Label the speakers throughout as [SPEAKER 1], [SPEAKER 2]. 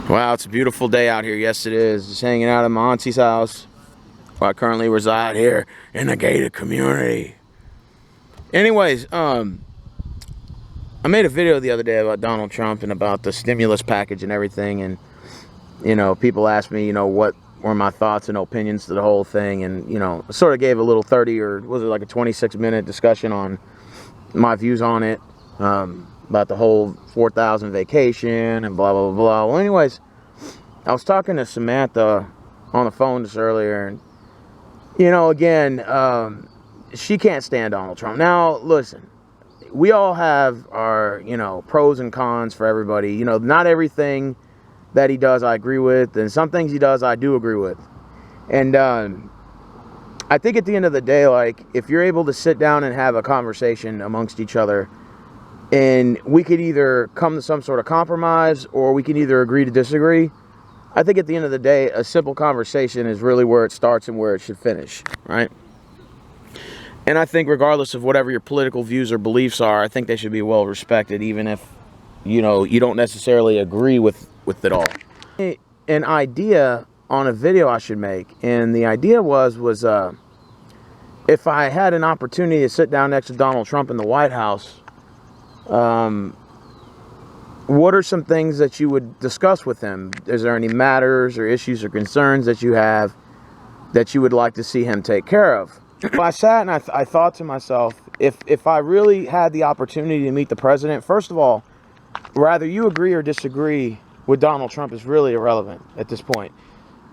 [SPEAKER 1] Wow, it's a beautiful day out here. Yes, it is. Just hanging out at my auntie's house, where I currently reside here in the gated community. Anyways, I made a video the other day about Donald Trump and about the stimulus package and everything, and people asked me, what were my thoughts and opinions to the whole thing, and I sort of gave a little 30 or was it like a 26-minute discussion on my views on it, about the whole 4,000 vacation and blah blah blah blah. Well, anyways, I was talking to Samantha on the phone just earlier, and again, she can't stand Donald Trump. Now, listen, we all have our pros and cons for everybody. Not everything that he does I agree with, and some things he does I do agree with. And I think at the end of the day, like, if you're able to sit down and have a conversation amongst each other, and we could either come to some sort of compromise or we can either agree to disagree. I think at the end of the day, a simple conversation is really where it starts and where it should finish, right? And I think regardless of whatever your political views or beliefs are, I think they should be well respected, even if, you don't necessarily agree with it all. An idea on a video I should make, and the idea was if I had an opportunity to sit down next to Donald Trump in the White House, what are some things that you would discuss with him? Is there any matters or issues or concerns that you have that you would like to see him take care of? Well, I sat and I thought to myself, if I really had the opportunity to meet the president, first of all, whether you agree or disagree with Donald Trump is really irrelevant at this point.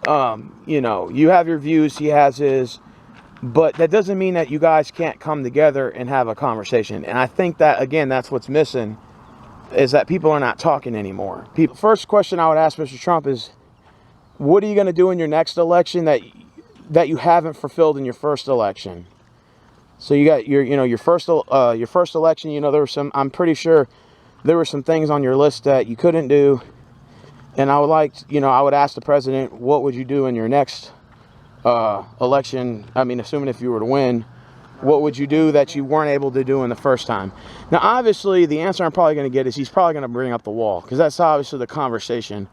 [SPEAKER 1] You have your views, he has his, but that doesn't mean that you guys can't come together and have a conversation. And I think that, again, that's what's missing, is that people are not talking anymore. First question I would ask Mr. Trump is, what are you going to do in your next election that you haven't fulfilled in your first election? So you got your first election. There were some. I'm pretty sure there were some things on your list that you couldn't do, and I would ask the president, what would you do in your next election? I mean, assuming if you were to win, what would you do that you weren't able to do in the first time? Now, obviously, the answer I'm probably going to get is he's probably going to bring up the wall, because that's obviously the conversation.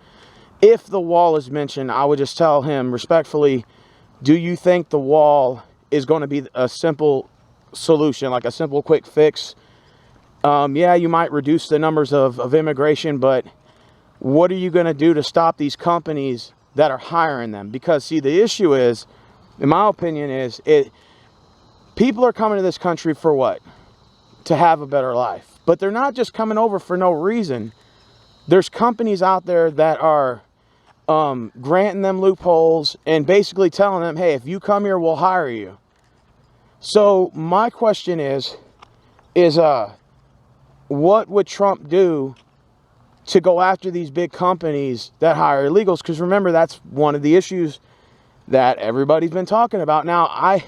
[SPEAKER 1] If the wall is mentioned, I would just tell him respectfully, do you think the wall is going to be a simple solution, like a simple quick fix? Yeah, you might reduce the numbers of immigration, but what are you going to do to stop these companies that are hiring them? Because, see, the issue is, in my opinion, people are coming to this country for what? To have a better life. But they're not just coming over for no reason. There's companies out there that are granting them loopholes and basically telling them, hey, if you come here, we'll hire you. So my question is what would Trump do to go after these big companies that hire illegals? Because remember, that's one of the issues that everybody's been talking about. Now, I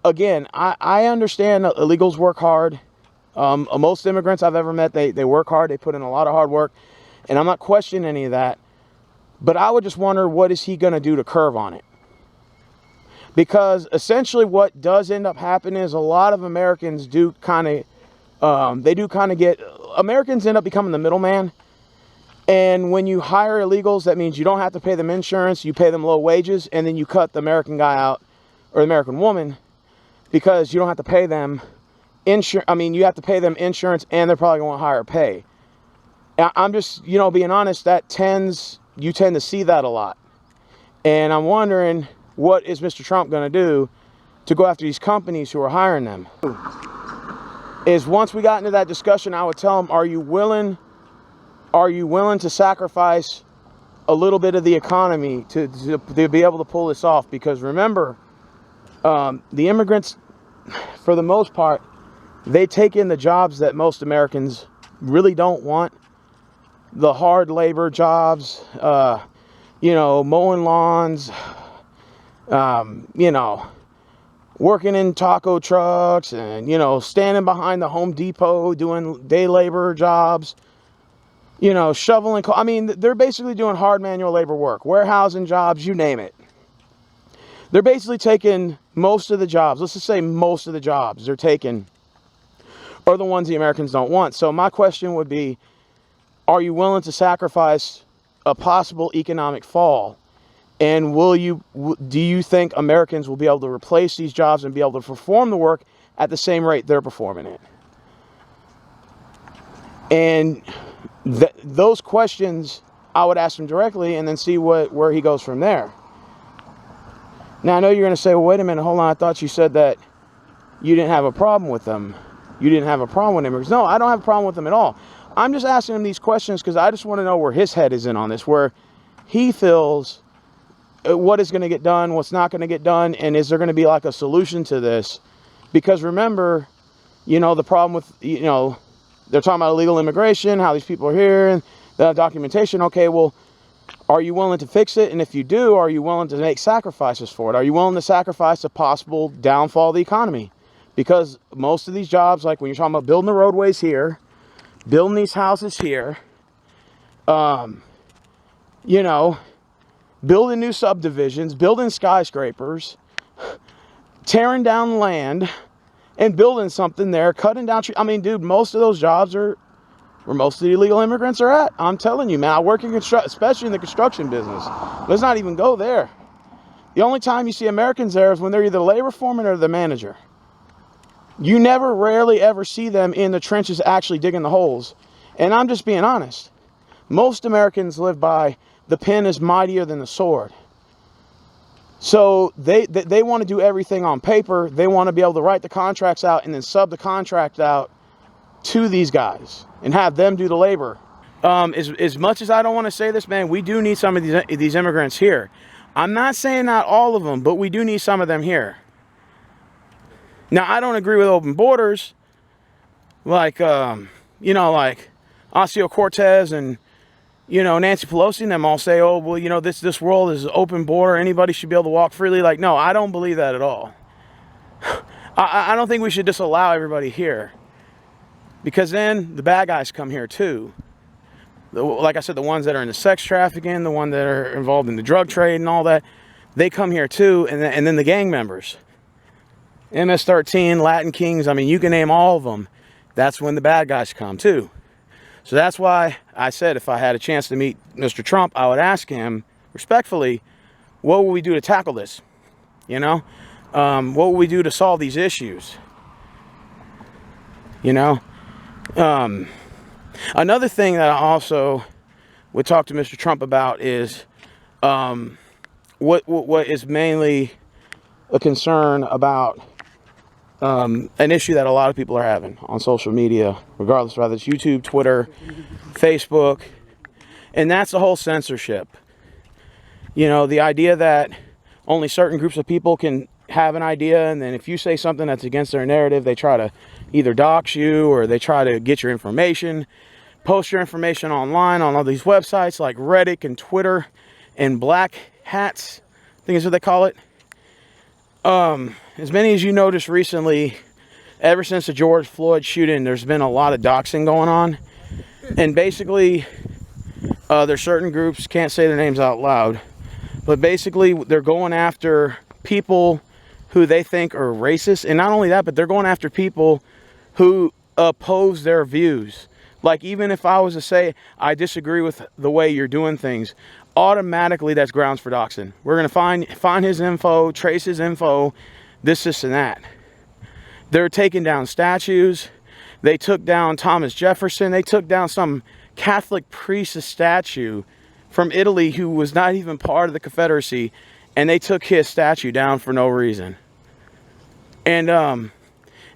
[SPEAKER 1] understand that illegals work hard. Most immigrants I've ever met, they work hard. They put in a lot of hard work. And I'm not questioning any of that. But I would just wonder, what is he going to do to curb on it? Because essentially what does end up happening is a lot of Americans Americans end up becoming the middleman. And when you hire illegals, that means you don't have to pay them insurance. You pay them low wages, and then you cut the American guy out, or the American woman, because you don't have to pay them insurance. I mean, you have to pay them insurance, and they're probably going to higher pay. I'm just, being honest, you tend to see that a lot. And I'm wondering, what is Mr. Trump going to do to go after these companies who are hiring them? Is once we got into that discussion, I would tell him, are you willing to sacrifice a little bit of the economy to be able to pull this off? Because remember, the immigrants, for the most part, they take in the jobs that most Americans really don't want. The hard labor jobs, mowing lawns, working in taco trucks and, standing behind the Home Depot doing day labor jobs, shoveling. I mean, they're basically doing hard manual labor work, warehousing jobs, you name it. They're basically taking most of the jobs. Let's just say most of the jobs they're taking are the ones the Americans don't want. So my question would be, are you willing to sacrifice a possible economic fall? And do you think Americans will be able to replace these jobs and be able to perform the work at the same rate they're performing it? And those questions I would ask him directly and then see where he goes from there. Now, I know you're going to say, well, wait a minute, hold on. I thought you said that you didn't have a problem with them. You didn't have a problem with immigrants. No, I don't have a problem with them at all. I'm just asking him these questions because I just want to know where his head is in on this, where he feels what is going to get done, what's not going to get done, and is there going to be like a solution to this? Because remember, the problem with, they're talking about illegal immigration, how these people are here, and the documentation. Okay, well, are you willing to fix it? And if you do, are you willing to make sacrifices for it? Are you willing to sacrifice a possible downfall of the economy? Because most of these jobs, like when you're talking about building the roadways here, building these houses here, building new subdivisions, building skyscrapers, tearing down land and building something there, cutting down trees. I mean, dude, most of those jobs are where most of the illegal immigrants are at. I'm telling you, man, I work in especially in the construction business. Let's not even go there. The only time you see Americans there is when they're either the labor foreman or the manager. You rarely ever see them in the trenches actually digging the holes. And I'm just being honest. Most Americans live by the pen is mightier than the sword. So they want to do everything on paper. They want to be able to write the contracts out and then sub the contract out to these guys and have them do the labor. As much as I don't want to say this, man, we do need some of these immigrants here. I'm not saying not all of them, but we do need some of them here. Now, I don't agree with open borders, like, like Ocasio-Cortez and, Nancy Pelosi and them all say, oh, well, this world is open border. Anybody should be able to walk freely. Like, no, I don't believe that at all. I don't think we should just allow everybody here. Because then the bad guys come here too. Like I said, the ones that are in the sex trafficking, the ones that are involved in the drug trade and all that, they come here too. And then the gang members. MS-13, Latin Kings, I mean, you can name all of them. That's when the bad guys come too. So that's why I said if I had a chance to meet Mr. Trump, I would ask him respectfully, what will we do to tackle this? What will we do to solve these issues? Another thing that I also would talk to Mr. Trump about is what is mainly a concern about an issue that a lot of people are having on social media, regardless of whether it's YouTube, Twitter, Facebook, and that's the whole censorship. The idea that only certain groups of people can have an idea, and then if you say something that's against their narrative, they try to either dox you or they try to get your information, post your information online on all these websites like Reddit and Twitter and Black Hats, I think is what they call it. As many as you noticed recently, ever since the George Floyd shooting, there's been a lot of doxing going on. And basically, there's certain groups, can't say their names out loud, but basically they're going after people who they think are racist. And not only that, but they're going after people who oppose their views. Like, even if I was to say, I disagree with the way you're doing things, automatically that's grounds for doxing. We're going to find his info, trace his info, this, and that. They're taking down statues. They took down Thomas Jefferson. They took down some Catholic priest's statue from Italy who was not even part of the Confederacy, and they took his statue down for no reason. And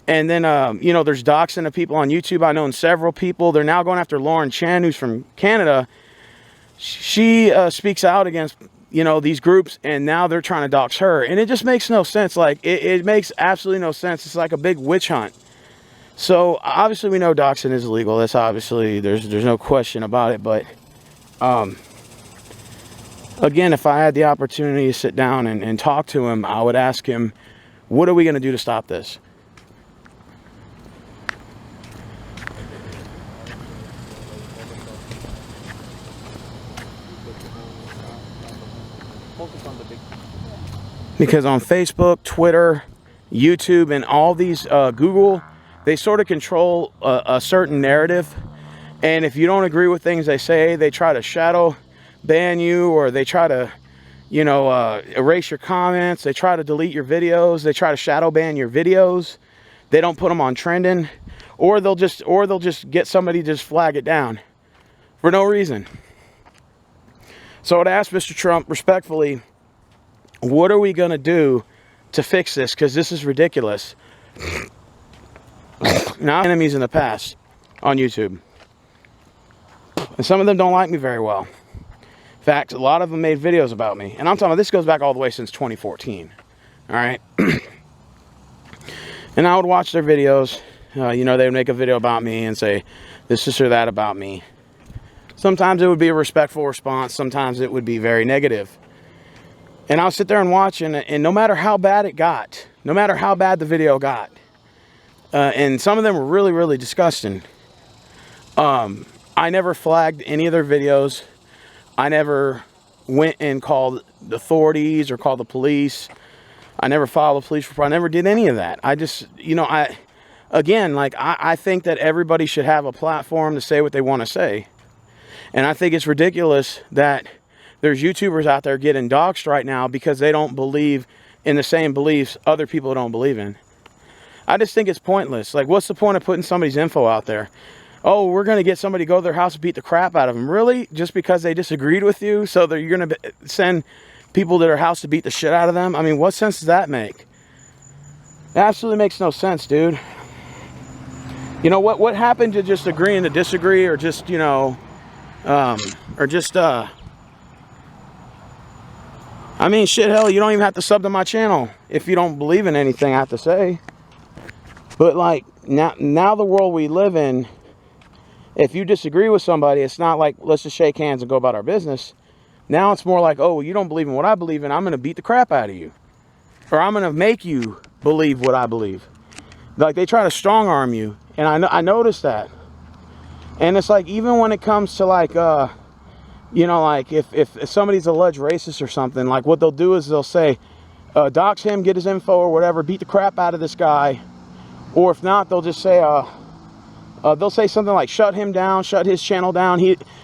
[SPEAKER 1] then there's doxing of people on YouTube. I know several people. They're now going after Lauren Chan, who's from Canada. She speaks out against, these groups, and now they're trying to dox her. And it just makes no sense. Like, it makes absolutely no sense. It's like a big witch hunt. So, obviously, we know doxing is illegal. That's obviously, there's no question about it. But, again, if I had the opportunity to sit down and talk to him, I would ask him, what are we going to do to stop this? Because on Facebook, Twitter, YouTube, and all these, Google, they sort of control a certain narrative. And if you don't agree with things they say, they try to shadow ban you, or they try to, you know, erase your comments. They try to delete your videos. They try to shadow ban your videos. They don't put them on trending, or they'll just get somebody to just flag it down for no reason. So I'd ask Mr. Trump respectfully, what are we going to do to fix this? Because this is ridiculous. Now, enemies in the past on YouTube. And some of them don't like me very well. In fact, a lot of them made videos about me. And I'm talking about, this goes back all the way since 2014. All right? And I would watch their videos. You know, they would make a video about me and say this or that about me. Sometimes it would be a respectful response. Sometimes it would be very negative. And I'll sit there and watch, and no matter how bad it got, no matter how bad the video got, and some of them were really, really disgusting, I never flagged any of their videos. I never went and called the authorities or called the police. I never filed a police report. I never did any of that. I just, you know, I think that everybody should have a platform to say what they want to say. And I think it's ridiculous that there's YouTubers out there getting doxxed right now because they don't believe in the same beliefs other people don't believe in. I just think it's pointless. Like, what's the point of putting somebody's info out there? Oh, we're going to get somebody to go to their house and beat the crap out of them. Really? Just because they disagreed with you? So that you're going to send people to their house to beat the shit out of them? I mean, what sense does that make? It absolutely makes no sense, dude. You know, what happened to just agreeing to disagree, or just, you know, or just, I mean, shit, hell, you don't even have to sub to my channel if you don't believe in anything I have to say. But, like, now the world we live in, if you disagree with somebody, it's not like, let's just shake hands and go about our business. Now it's more like, oh, you don't believe in what I believe in, I'm going to beat the crap out of you. Or I'm going to make you believe what I believe. Like, they try to strong arm you. And I noticed that. And it's like, even when it comes to, like, you know, like, if somebody's alleged racist or something, like, what they'll do is they'll say, dox him, get his info or whatever, beat the crap out of this guy. Or if not, they'll just say, they'll say something like, shut him down, shut his channel down.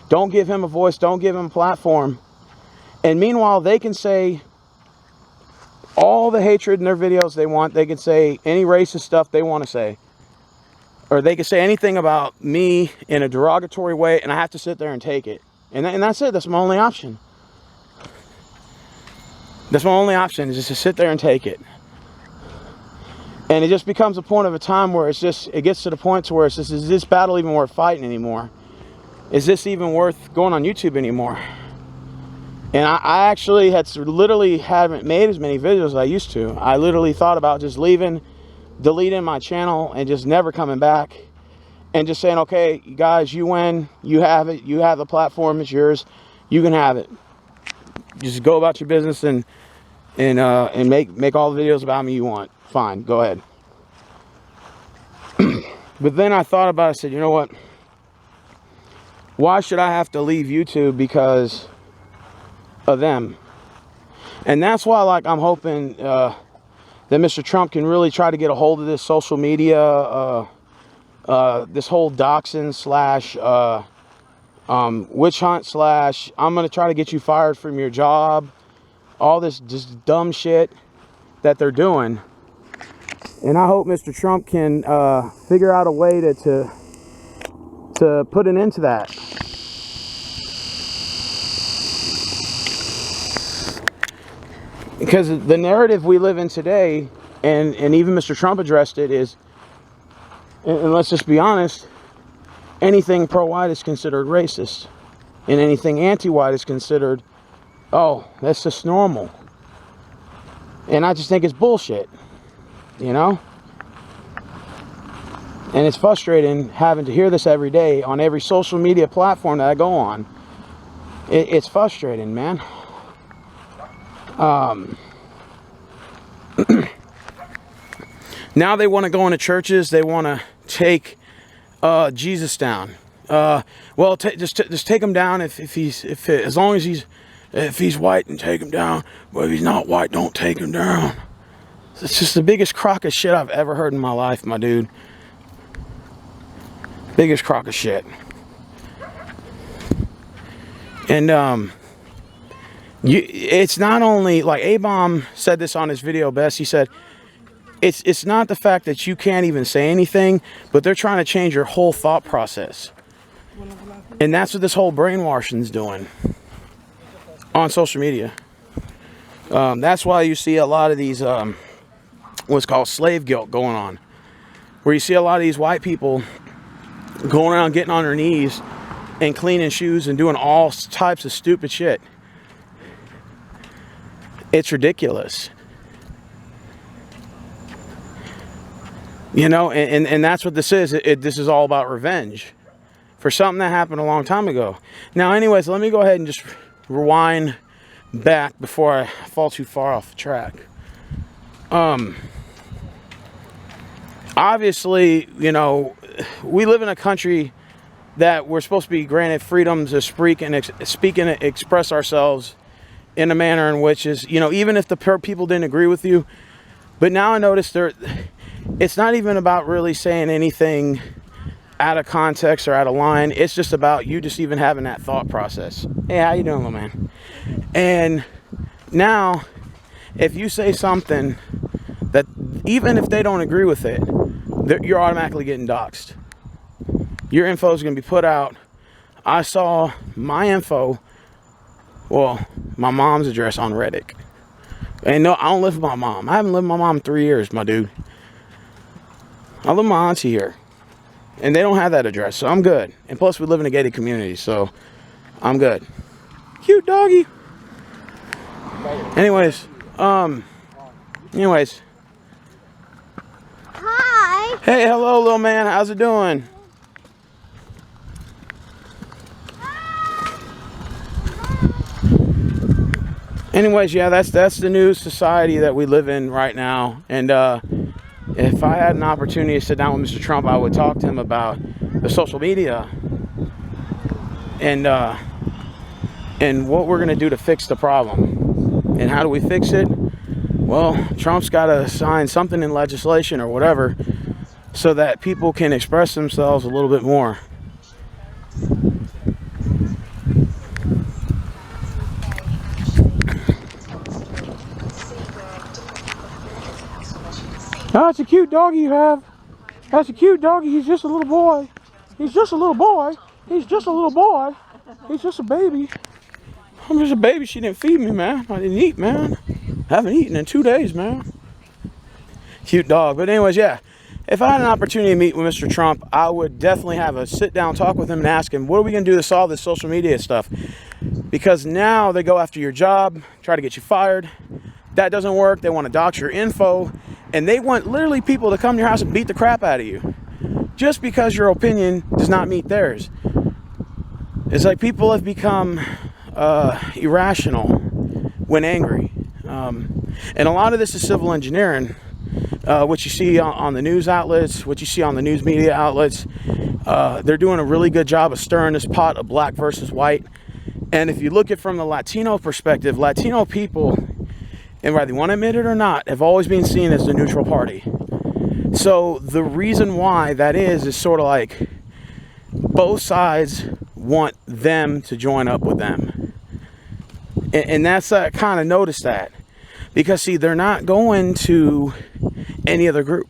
[SPEAKER 1] Don't give him a voice, don't give him a platform. And meanwhile, they can say all the hatred in their videos they want. They can say any racist stuff they want to say. Or they can say anything about me in a derogatory way, and I have to sit there and take it. And that's it. That's my only option. That's my only option, is just to sit there and take it. And it just becomes a point of a time where it gets to the point to where it's just, is this battle even worth fighting anymore? Is this even worth going on YouTube anymore? And I actually literally haven't made as many videos as I used to. I literally thought about just leaving, deleting my channel, and just never coming back. And just saying, okay, guys, you win. You have it. You have the platform. It's yours. You can have it. Just go about your business and make all the videos about me you want. Fine, go ahead. But then I thought about it. I said, you know what? Why should I have to leave YouTube because of them? And that's why, like, I'm hoping that Mr. Trump can really try to get a hold of this social media, this whole doxing slash witch hunt slash I'm going to try to get you fired from your job. All this just dumb shit that they're doing. And I hope Mr. Trump can figure out a way to put an end to that. Because the narrative we live in today, and even Mr. Trump addressed it, is, and let's just be honest, anything pro-white is considered racist. And anything anti-white is considered, oh, that's just normal. And I just think it's bullshit. You know? And it's frustrating having to hear this every day on every social media platform that I go on. It's frustrating, man. Now they want to go into churches. They want to take Jesus down. Well, just take him down as long as he's white, and take him down. But if he's not white, don't take him down. It's just the biggest crock of shit I've ever heard in my life, my dude. Biggest crock of shit. And It's not only like A-Bomb said this on his video best. He said, it's not the fact that you can't even say anything, but they're trying to change your whole thought process. And that's what this whole brainwashing's doing on social media. That's why you see a lot of these, what's called slave guilt going on. Where you see a lot of these white people going around getting on their knees and cleaning shoes and doing all types of stupid shit. It's ridiculous. You know, and that's what this is. This is all about revenge for something that happened a long time ago. Now, anyways, let me go ahead and just rewind back before I fall too far off the track. Obviously, you know, we live in a country that we're supposed to be granted freedom to speak and express ourselves in a manner in which is, you know, even if the people didn't agree with you. But now I notice it's not even about really saying anything out of context or out of line. It's just about you just even having that thought process. Hey, how you doing, little man? And now, if you say something that, even if they don't agree with it, you're automatically getting doxxed. Your info is going to be put out. I saw my info, well, my mom's address on Reddit. And no, I don't live with my mom. I haven't lived with my mom in 3 years, my dude. I live with my auntie here. And they don't have that address, so I'm good. And plus, we live in a gated community, so I'm good. Cute doggy. Anyways.
[SPEAKER 2] Hi.
[SPEAKER 1] Hey, hello, little man. How's it doing? Anyways, yeah, that's the new society that we live in right now. And if I had an opportunity to sit down with Mr. Trump, I would talk to him about the social media and what we're gonna do to fix the problem. And how do we fix it? Well, Trump's got to sign something in legislation or whatever so that people can express themselves a little bit more. Oh, that's a cute doggy you have. That's a cute doggy. He's just a little boy. He's just a little boy. He's just a little boy. He's just a baby. I'm just a baby. She didn't feed me, man. I didn't eat, man. I haven't eaten in 2 days, man. Cute dog. But anyways, yeah. If I had an opportunity to meet with Mr. Trump, I would definitely have a sit-down talk with him and ask him, what are we going to do to solve this social media stuff? Because now they go after your job, try to get you fired. That doesn't work. They want to dox your info. And they want literally people to come to your house and beat the crap out of you. Just because your opinion does not meet theirs. It's like people have become irrational when angry. And a lot of this is civil engineering. What you see on the news outlets, what you see on the news media outlets, they're doing a really good job of stirring this pot of black versus white. And if you look at it from the Latino perspective, Latino people, and whether you want to admit it or not, have always been seen as the neutral party. So the reason why that is sort of like both sides want them to join up with them. And that's, I kind of noticed that. Because, see, they're not going to any other group.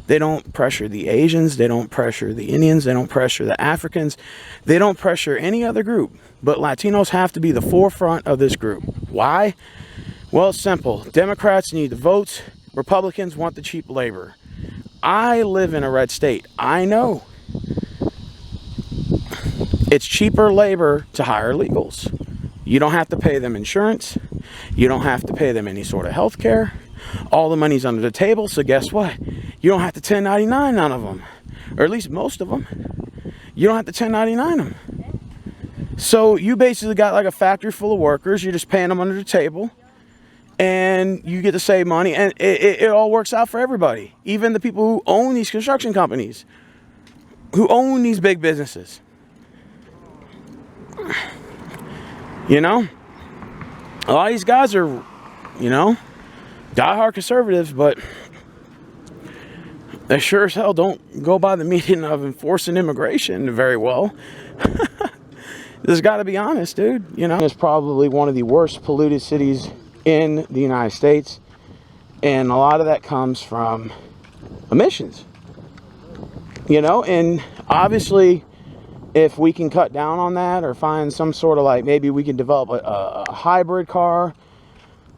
[SPEAKER 1] They don't pressure the Asians. They don't pressure the Indians. They don't pressure the Africans. They don't pressure any other group. But Latinos have to be the forefront of this group. Why? Well, it's simple. Democrats need the votes. Republicans want the cheap labor. I live in a red state. I know. It's cheaper labor to hire illegals. You don't have to pay them insurance. You don't have to pay them any sort of health care. All the money's under the table, so guess what? You don't have to 1099 none of them. Or at least most of them. You don't have to 1099 them. So you basically got like a factory full of workers. You're just paying them under the table. And you get to save money. And it all works out for everybody. Even the people who own these construction companies. Who own these big businesses. You know? A lot of these guys are, you know, diehard conservatives, but they sure as hell don't go by the meaning of enforcing immigration very well. Just got to be honest, dude. You know, it's probably one of the worst polluted cities in the United States. And a lot of that comes from emissions. You know, and obviously, if we can cut down on that or find some sort of like, maybe we can develop a hybrid car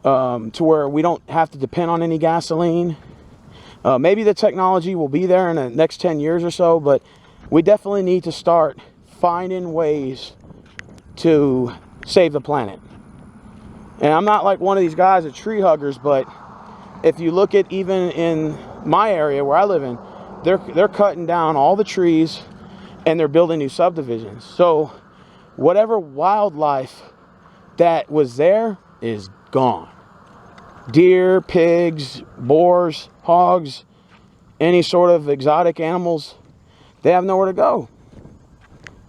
[SPEAKER 1] to where we don't have to depend on any gasoline. Maybe the technology will be there in the next 10 years or so, but we definitely need to start finding ways to save the planet. And I'm not like one of these guys that tree huggers, but if you look at even in my area where I live in, they're cutting down all the trees and they're building new subdivisions. So whatever wildlife that was there is gone. Deer, pigs, boars, hogs, any sort of exotic animals, they have nowhere to go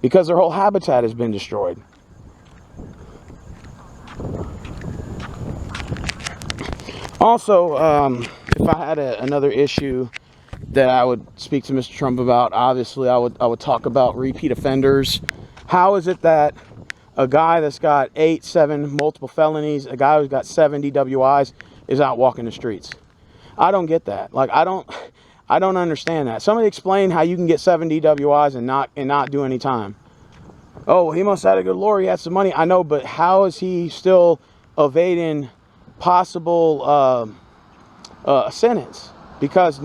[SPEAKER 1] because their whole habitat has been destroyed. Also, if I had another issue that I would speak to Mr. Trump about, obviously I would talk about repeat offenders. How is it that a guy that's got 8, 7 multiple felonies, a guy who's got 7 DWIs is out walking the streets? I don't get that. Like, I don't understand that. Somebody explain how you can get 7 DWIs and not do any time. Oh, he must have had a good lawyer, he had some money. I know, but how is he still evading possible sentence? Because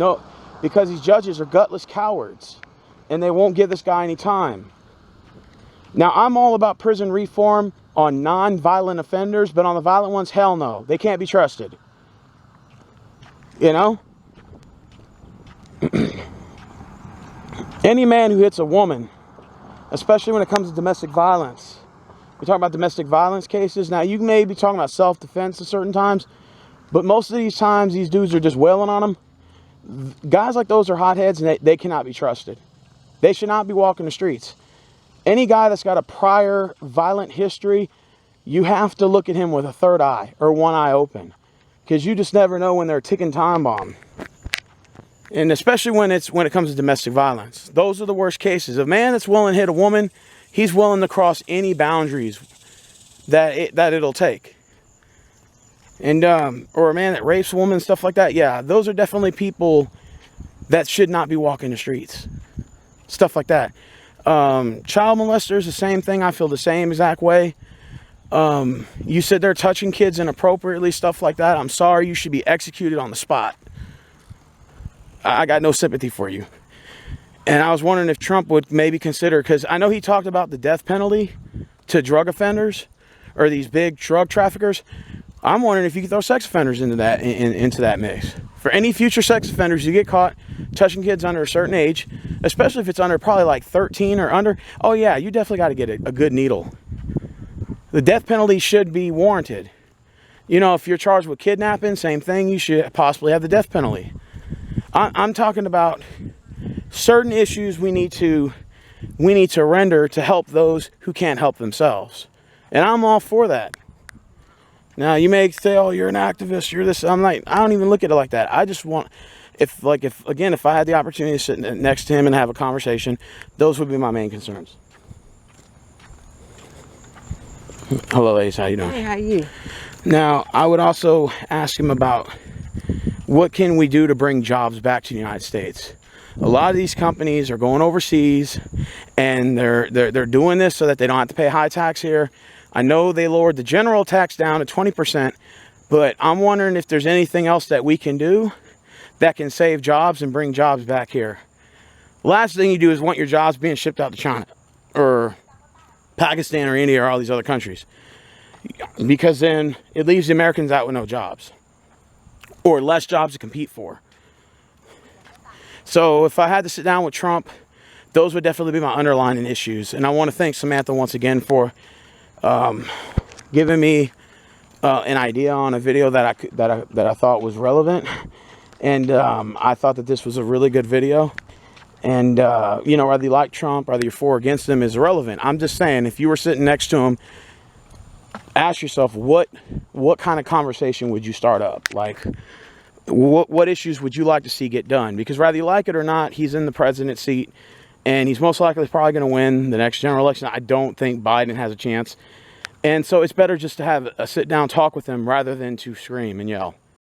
[SPEAKER 1] these judges are gutless cowards and they won't give this guy any time. Now, I'm all about prison reform on non-violent offenders, but on the violent ones, hell no. They can't be trusted. You know? Any man who hits a woman, especially when it comes to domestic violence. We talk about domestic violence cases. Now, you may be talking about self-defense at certain times, but most of these times, these dudes are just wailing on them. Guys like those are hotheads, and they cannot be trusted. They should not be walking the streets. Any guy that's got a prior violent history, you have to look at him with a third eye or one eye open, because you just never know when they're a ticking time bomb. And especially when it comes to domestic violence, those are the worst cases. A man that's willing to hit a woman, he's willing to cross any boundaries that it'll take. And or a man that rapes a woman and stuff like that, yeah, those are definitely people that should not be walking the streets. Stuff like that. Child molesters, the same thing. I feel the same exact way. You sit there touching kids inappropriately, stuff like that. I'm sorry, you should be executed on the spot. I got no sympathy for you. And I was wondering if Trump would maybe consider, because I know he talked about the death penalty to drug offenders or these big drug traffickers. I'm wondering if you could throw sex offenders into that into that mix. For any future sex offenders you get caught touching kids under a certain age, especially if it's under probably like 13 or under, oh yeah, you definitely got to get a good needle. The death penalty should be warranted. You know, if you're charged with kidnapping, same thing, you should possibly have the death penalty. I'm talking about certain issues we need to render to help those who can't help themselves. And I'm all for that. Now, you may say, oh, you're an activist, you're this. I'm like, I don't even look at it like that. I just want, if I had the opportunity to sit next to him and have a conversation, those would be my main concerns. Hello, ladies, how you doing?
[SPEAKER 2] Hey, how you?
[SPEAKER 1] Now, I would also ask him about what can we do to bring jobs back to the United States. A lot of these companies are going overseas, and they're doing this so that they don't have to pay high tax here. I know they lowered the general tax down to 20%, but I'm wondering if there's anything else that we can do that can save jobs and bring jobs back here. Last thing you do is want your jobs being shipped out to China or Pakistan or India or all these other countries, because then it leaves the Americans out with no jobs or less jobs to compete for. So if I had to sit down with Trump, those would definitely be my underlying issues. And I want to thank Samantha once again for giving me an idea on a video that I thought was relevant. And I thought that this was a really good video. And you know, whether you like Trump, whether you're for or against him, is irrelevant. I'm just saying, if you were sitting next to him, ask yourself, what kind of conversation would you start up? Like, what issues would you like to see get done? Because whether you like it or not, he's in the president's seat. and he's most likely probably going to win the next general election. I don't think Biden has a chance. And so it's better just to have a sit-down talk with him rather than to scream and yell.